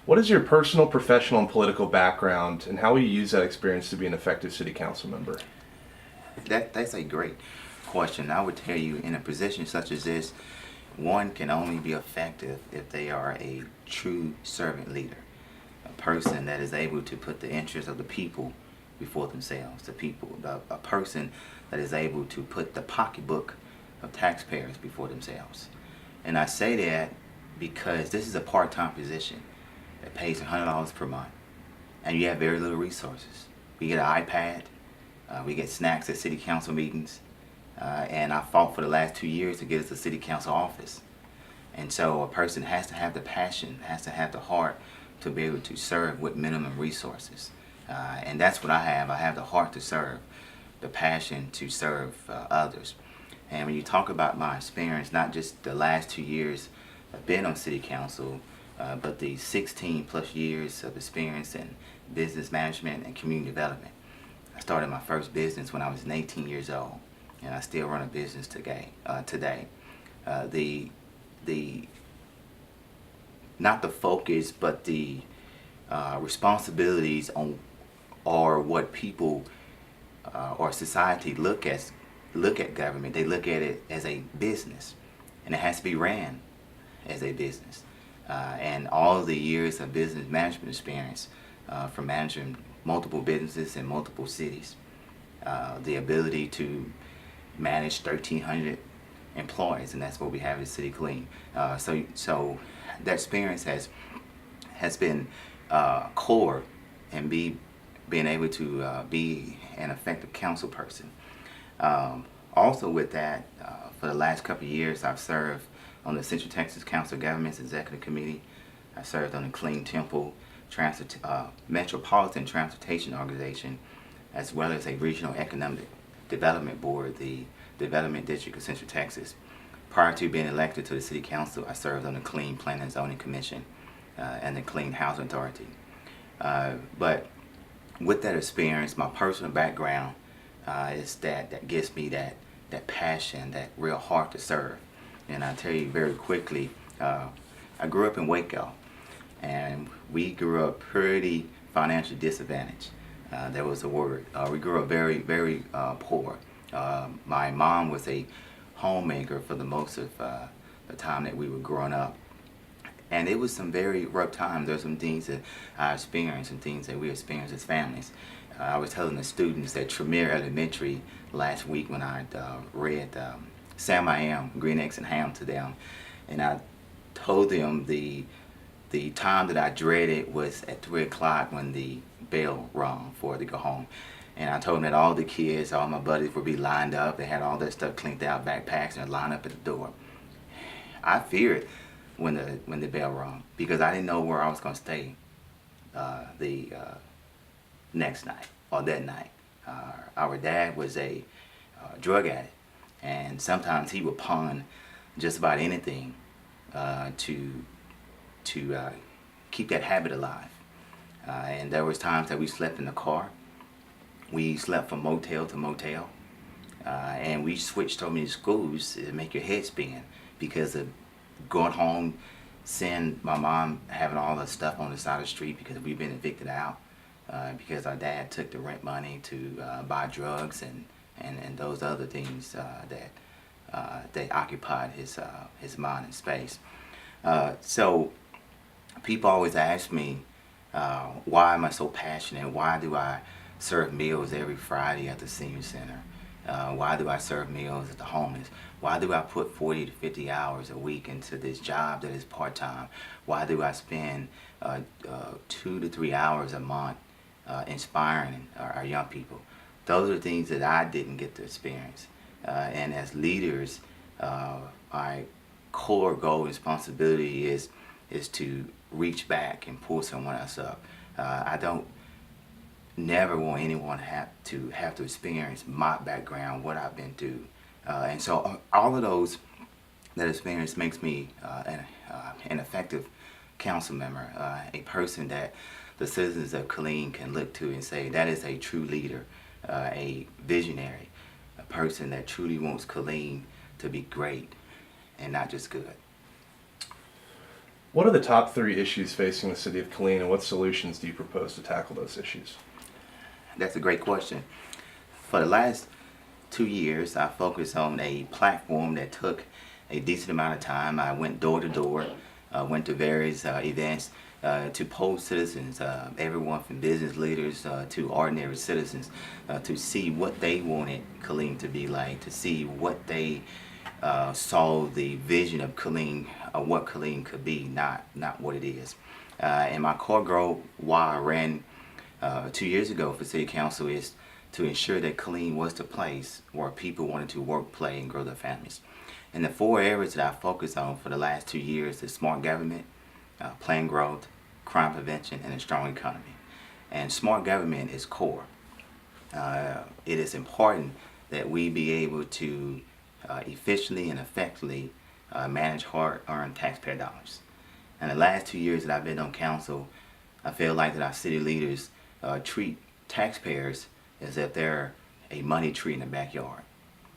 What is your personal, professional, and political background, and how will you use that experience to be an effective city council member? That's a great question. I would tell you, in a position such as this, one can only be effective if they are a true servant leader, a person that is able to put the interests of the people before themselves, a person that is able to put the pocketbook of taxpayers before themselves. And I say that because this is a part-time position that pays $100 per month, and you have very little resources. We get an iPad, we get snacks at city council meetings, and I fought for the last 2 years to get us a city council office. And so a person has to have the passion, has to have the heart to be able to serve with minimum resources. And that's what I have. I have the heart to serve, the passion to serve others. And when you talk about my experience, not just the last 2 years I've been on city council, but the 16 plus years of experience in business management and community development. I started my first business when I was 18 years old, and I still run a business today. The not the focus, but the responsibilities on or what people or society look at government. They look at it as a business, and it has to be ran as a business. And all of the years of business management experience from managing multiple businesses in multiple cities, the ability to manage 1,300 employees, and that's what we have at City Killeen. So that experience has been core in being able to be an effective council person. Also with that, for the last couple of years, I've served on the Central Texas Council of Governments Executive Committee. I served on the Killeen Temple Metropolitan Transportation Organization, as well as a Regional Economic Development Board, the Development District of Central Texas. Prior to being elected to the City Council, I served on the Killeen Planning and Zoning Commission and the Killeen Housing Authority. But with that experience, my personal background is that gives me that passion, that real heart to serve. And I'll tell you very quickly, I grew up in Waco, and we grew up pretty financially disadvantaged. That was the word. We grew up very, very poor. My mom was a homemaker for the most of the time that we were growing up. And it was some very rough times. There's some things that I experienced and things that we experienced as families. I was telling the students at Tremere Elementary last week when I read Sam I Am, Green Eggs and Ham to them, and I told them the time that I dreaded was at 3 o'clock when the bell rung for to go home. And I told them that all the kids, all my buddies would be lined up. They had all their stuff cleaned out, backpacks, and lined up at the door. I feared when the bell rung because I didn't know where I was going to stay the next night or that night. Our dad was a drug addict, and sometimes he would pawn just about anything to keep that habit alive. And there was times that we slept in the car. We slept from motel to motel, and we switched so many schools to make your head spin because of going home, seeing my mom having all the stuff on the side of the street because we've been evicted out, because our dad took the rent money to buy drugs and those other things that occupied his mind and space. So people always ask me, why am I so passionate? Why do I serve meals every Friday at the senior center? Why do I serve meals at the homeless? Why do I put 40 to 50 hours a week into this job that is part-time? Why do I spend 2 to 3 hours a month inspiring our young people? Those are things that I didn't get to experience. And as leaders, my core goal and responsibility is to reach back and pull someone else up. I don't never want anyone to have to experience my background, what I've been through. And so all of that experience makes me an effective council member, a person that the citizens of Killeen can look to and say that is a true leader, a visionary, a person that truly wants Killeen to be great and not just good. What are the top 3 issues facing the city of Killeen, and what solutions do you propose to tackle those issues? That's a great question. For the last 2 years, I focused on a platform that took a decent amount of time. I went door to door, went to various events to poll citizens, everyone from business leaders to ordinary citizens, to see what they wanted Killeen to be like, to see what they saw the vision of Killeen, what Killeen could be, not what it is. And my core goal, why I ran 2 years ago for City Council, is to ensure that Killeen was the place where people wanted to work, play, and grow their families. And the 4 areas that I focused on for the last 2 years is smart government, planned growth, crime prevention, and a strong economy. And smart government is core. It is important that we be able to efficiently and effectively manage hard-earned taxpayer dollars. And the last 2 years that I've been on council, I feel like that our city leaders treat taxpayers as if they're a money tree in the backyard.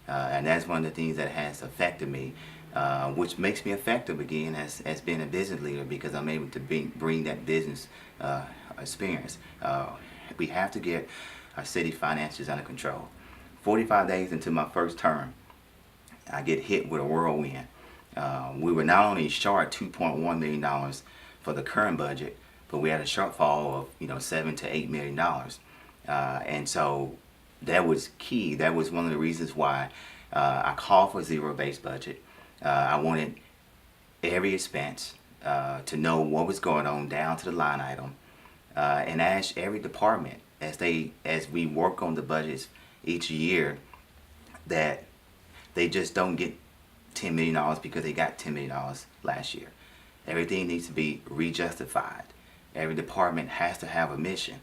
And that's one of the things that has affected me, which makes me effective again as being a business leader, because I'm able to bring that business experience. We have to get our city finances under control. 45 days into my first term, I get hit with a whirlwind. We were not only short $2.1 million for the current budget, but we had a shortfall of $7 to $8 million. And so that was key. That was one of the reasons why I called for a zero-based budget. I wanted every expense to know what was going on down to the line item, and ask every department as we work on the budgets each year that they just don't get $10 million because they got $10 million last year. Everything needs to be rejustified. Every department has to have a mission,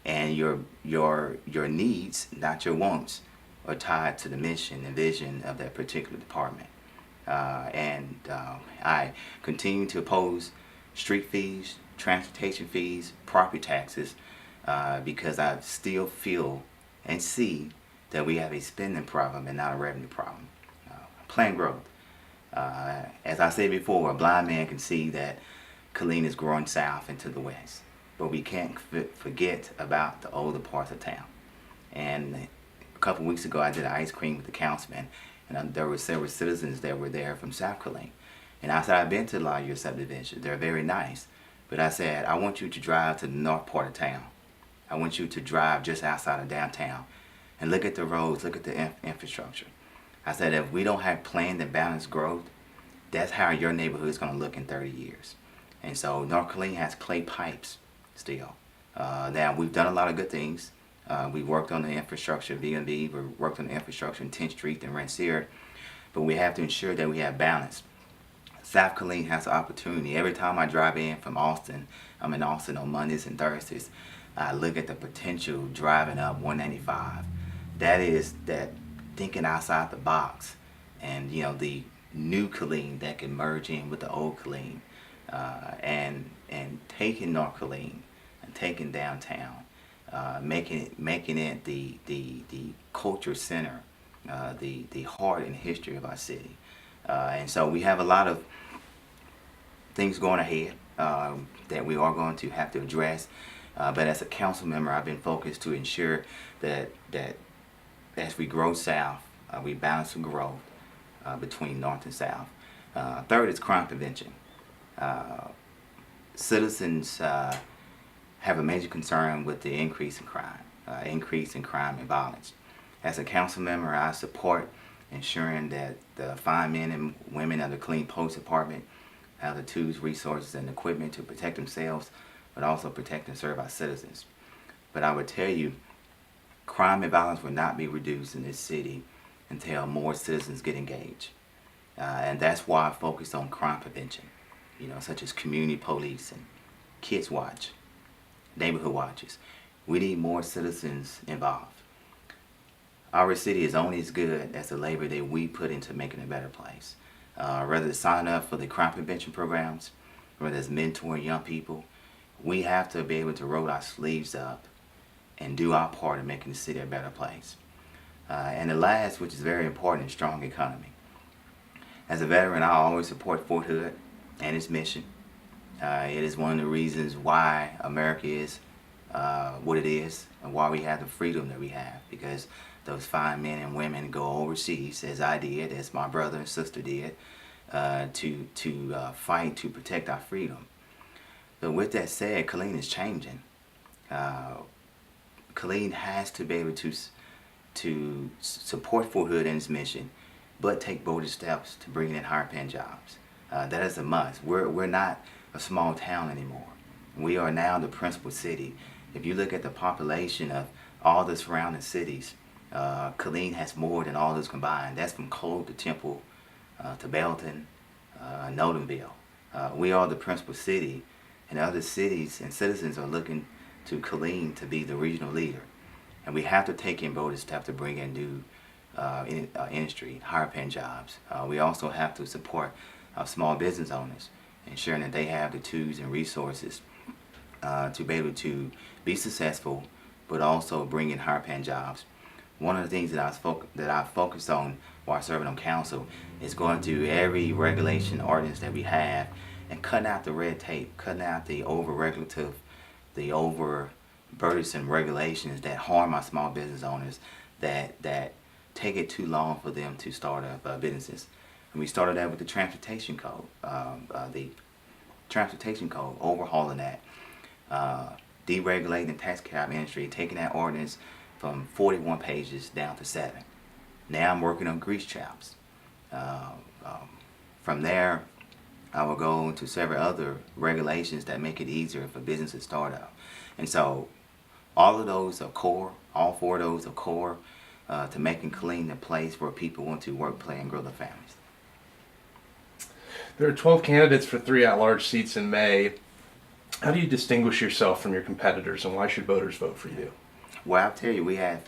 and your needs, not your wants, are tied to the mission and vision of that particular department. I continue to oppose street fees, transportation fees, property taxes, because I still feel and see that we have a spending problem and not a revenue problem. Planned growth. As I said before, a blind man can see that Killeen is growing south and to the west, but we can't forget about the older parts of town. And a couple weeks ago, I did ice cream with the councilman, and there were several citizens that were there from South Killeen. And I said, I've been to a lot of your subdivisions. They're very nice. But I said, I want you to drive to the north part of town. I want you to drive just outside of downtown and look at the roads, look at the infrastructure. I said, if we don't have planned and balanced growth, that's how your neighborhood is going to look in 30 years. And so North Killeen has clay pipes still. Now, we've done a lot of good things. We worked on the infrastructure, V&B, we worked on the infrastructure in 10th Street and Rensselaer, but we have to ensure that we have balance. South Killeen has an opportunity. Every time I drive in from Austin, I'm in Austin on Mondays and Thursdays, I look at the potential driving up 195. That is that thinking outside the box, and the new Killeen that can merge in with the old Killeen, and taking North Killeen and taking downtown, making it the culture center, the heart and history of our city. And so we have a lot of things going ahead that we are going to have to address. But as a council member, I've been focused to ensure that as we grow south, we balance the growth between north and south. Third is crime prevention. Citizens have a major concern with the increase in crime and violence. As a council member, I support ensuring that the fine men and women of the Killeen Police Department have the tools, resources, and equipment to protect themselves, but also protect and serve our citizens. But I would tell you, crime and violence will not be reduced in this city until more citizens get engaged. And that's why I focused on crime prevention, such as community police and kids watch, neighborhood watches. We need more citizens involved. Our city is only as good as the labor that we put into making a better place. Whether it's signing up for the crime prevention programs, whether it's mentoring young people, we have to be able to roll our sleeves up and do our part in making the city a better place. And the last, which is very important, is strong economy. As a veteran, I always support Fort Hood and its mission It is one of the reasons why America is what it is and why we have the freedom that we have, because those fine men and women go overseas, as I did, as my brother and sister did, to fight to protect our freedom. But with that said, Killeen is changing. Killeen has to be able to support Fort Hood and its mission, but take bolder steps to bring in higher paying jobs. That is a must. We're not a small town anymore. We are now the principal city. If you look at the population of all the surrounding cities, Killeen has more than all those combined. That's from Cole to Temple to Belton, Nodenville. We are the principal city, and other cities and citizens are looking to Killeen to be the regional leader. And we have to take in bolder steps to bring in new industry, higher paying jobs. We also have to support small business owners, ensuring that they have the tools and resources to be able to be successful, but also bring in higher paying jobs. One of the things that I focused on while serving on council is going through every regulation ordinance that we have and cutting out the red tape, cutting out the over-regulative, the over-burdensome regulations that harm our small business owners, that take it too long for them to start up businesses. And we started that with the transportation code, overhauling that, deregulating the tax cab industry, taking that ordinance from 41 pages down to 7. Now I'm working on grease traps. From there, I will go into several other regulations that make it easier for businesses to start up. And so all of those are core, all 4 of those are core to making Killeen a place where people want to work, play, and grow their families. There are 12 candidates for 3 at-large seats in May. How do you distinguish yourself from your competitors, and why should voters vote for you? Well, I'll tell you, we have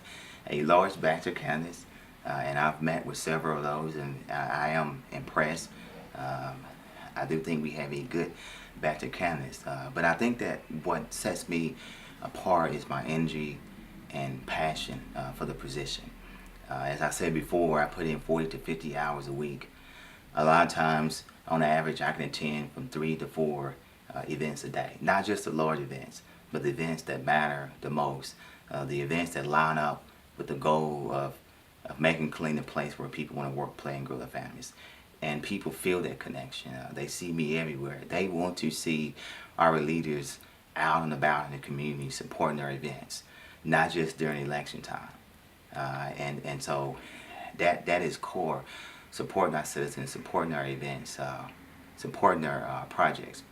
a large batch of candidates, and I've met with several of those, and I am impressed. I do think we have a good batch of candidates, but I think that what sets me apart is my energy and passion for the position. As I said before, I put in 40 to 50 hours a week. A lot of times, on average, I can attend from 3 to 4 events a day. Not just the large events, but the events that matter the most. The events that line up with the goal of making Killeen a place where people want to work, play, and grow their families. And people feel that connection. They see me everywhere. They want to see our leaders out and about in the community supporting their events, not just during election time. And so that is core. Supporting our citizens, supporting our events, supporting their projects.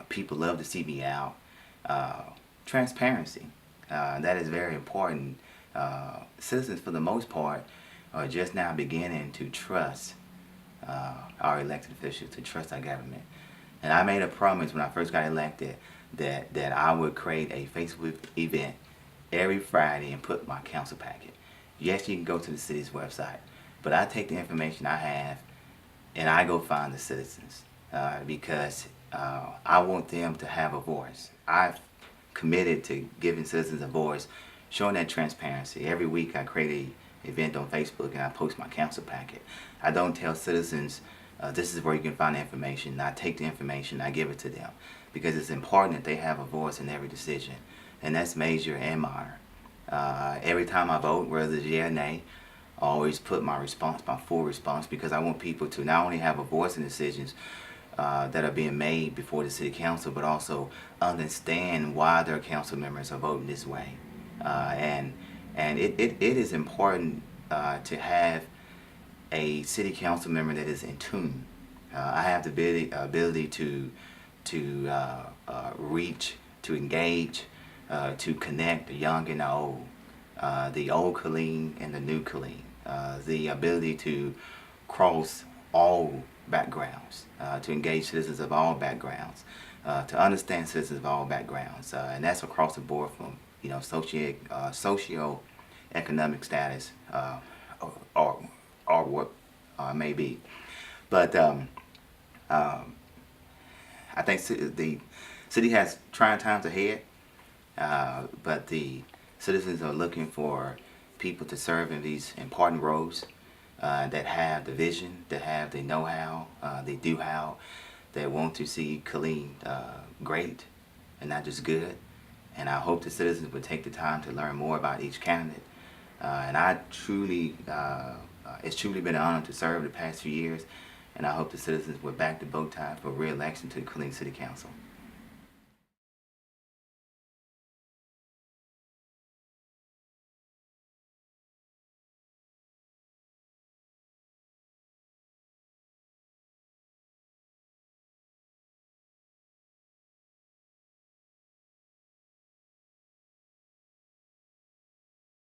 People love to see me out. Transparency. That is very important. Citizens, for the most part, are just now beginning to trust our elected officials, to trust our government. And I made a promise when I first got elected that I would create a Facebook event every Friday and put my council packet. Yes, you can go to the city's website, but I take the information I have and I go find the citizens because I want them to have a voice. I've committed to giving citizens a voice, showing that transparency. Every week I create an event on Facebook and I post my council packet. I don't tell citizens this is where you can find the information. I take the information, I give it to them because it's important that they have a voice in every decision, and that's major and minor. Every time I vote, whether it's yeah or nay, I always put my response, my full response, because I want people to not only have a voice in decisions that are being made before the city council, but also understand why their council members are voting this way. And it is important to have a city council member that is in tune. I have the ability to reach, to engage, to connect the young and the old Killeen and the new Killeen. The ability to cross all backgrounds, to engage citizens of all backgrounds, to understand citizens of all backgrounds, and that's across the board from socio-economic status or what may be. But I think the city has trying times ahead, but the citizens are looking for people to serve in these important roles that have the vision, that have the know-how, the do-how, that want to see Killeen great and not just good. And I hope the citizens would take the time to learn more about each candidate. And it's truly been an honor to serve the past few years, and I hope the citizens would back the bow tie for re-election to the Killeen City Council.